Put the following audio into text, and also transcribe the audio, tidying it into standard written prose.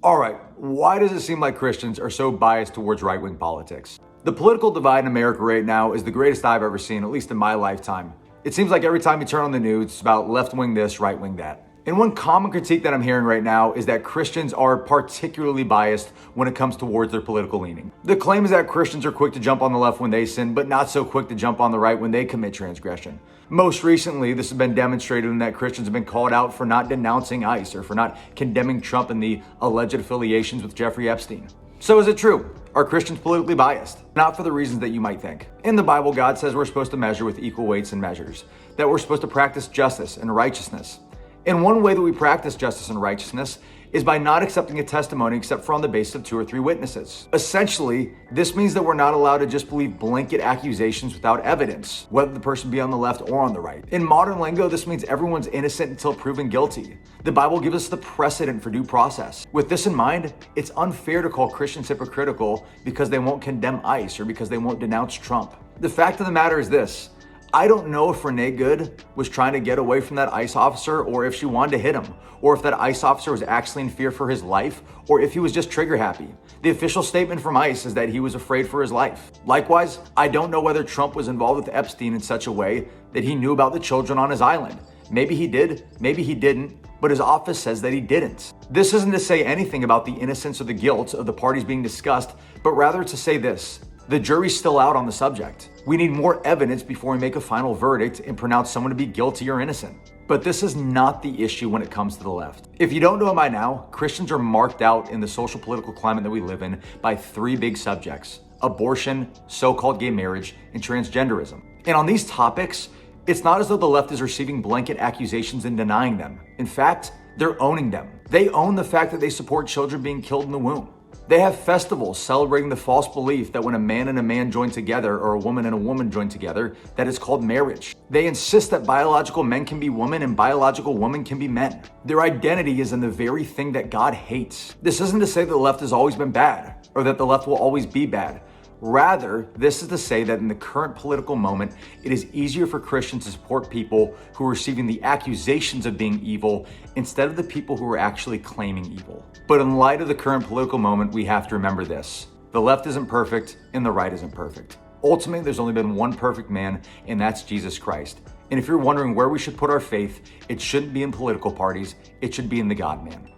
All right, why does it seem like Christians are so biased towards right-wing politics? The political divide in America right now is the greatest I've ever seen, at least in my lifetime. It seems like every time you turn on the news, it's about left-wing this, right-wing that. And one common critique that I'm hearing right now is that Christians are particularly biased when it comes towards their political leaning. The claim is that Christians are quick to jump on the left when they sin, but not so quick to jump on the right when they commit transgression. Most recently, this has been demonstrated in that Christians have been called out for not denouncing ICE or for not condemning Trump and the alleged affiliations with Jeffrey Epstein. So is it true? Are Christians politically biased? Not for the reasons that you might think. In the Bible, God says we're supposed to measure with equal weights and measures, that we're supposed to practice justice and righteousness. And one way that we practice justice and righteousness is by not accepting a testimony except for on the basis of 2 or 3 witnesses. Essentially, this means that we're not allowed to just believe blanket accusations without evidence, whether the person be on the left or on the right. In modern lingo, this means everyone's innocent until proven guilty. The Bible gives us the precedent for due process. With this in mind, it's unfair to call Christians hypocritical because they won't condemn ICE or because they won't denounce Trump. The fact of the matter is this: I don't know if Renee Good was trying to get away from that ICE officer, or if she wanted to hit him, or if that ICE officer was actually in fear for his life, or if he was just trigger happy. The official statement from ICE is that he was afraid for his life. Likewise, I don't know whether Trump was involved with Epstein in such a way that he knew about the children on his island. Maybe he did, maybe he didn't, but his office says that he didn't. This isn't to say anything about the innocence or the guilt of the parties being discussed, but rather to say this: the jury's still out on the subject. We need more evidence before we make a final verdict and pronounce someone to be guilty or innocent. But this is not the issue when it comes to the left. If you don't know it by now, Christians are marked out in the social political climate that we live in by 3 big subjects: abortion, so-called gay marriage, and transgenderism. And on these topics, it's not as though the left is receiving blanket accusations and denying them. In fact, they're owning them. They own the fact that they support children being killed in the womb. They have festivals celebrating the false belief that when a man and a man join together, or a woman and a woman join together, that it's called marriage. They insist that biological men can be women and biological women can be men. Their identity is in the very thing that God hates. This isn't to say that the left has always been bad, or that the left will always be bad. Rather, this is to say that in the current political moment, it is easier for Christians to support people who are receiving the accusations of being evil instead of the people who are actually claiming evil. But in light of the current political moment, we have to remember this: the left isn't perfect and the right isn't perfect. Ultimately, there's only been one perfect man, and that's Jesus Christ. And if you're wondering where we should put our faith, it shouldn't be in political parties, it should be in the God-man.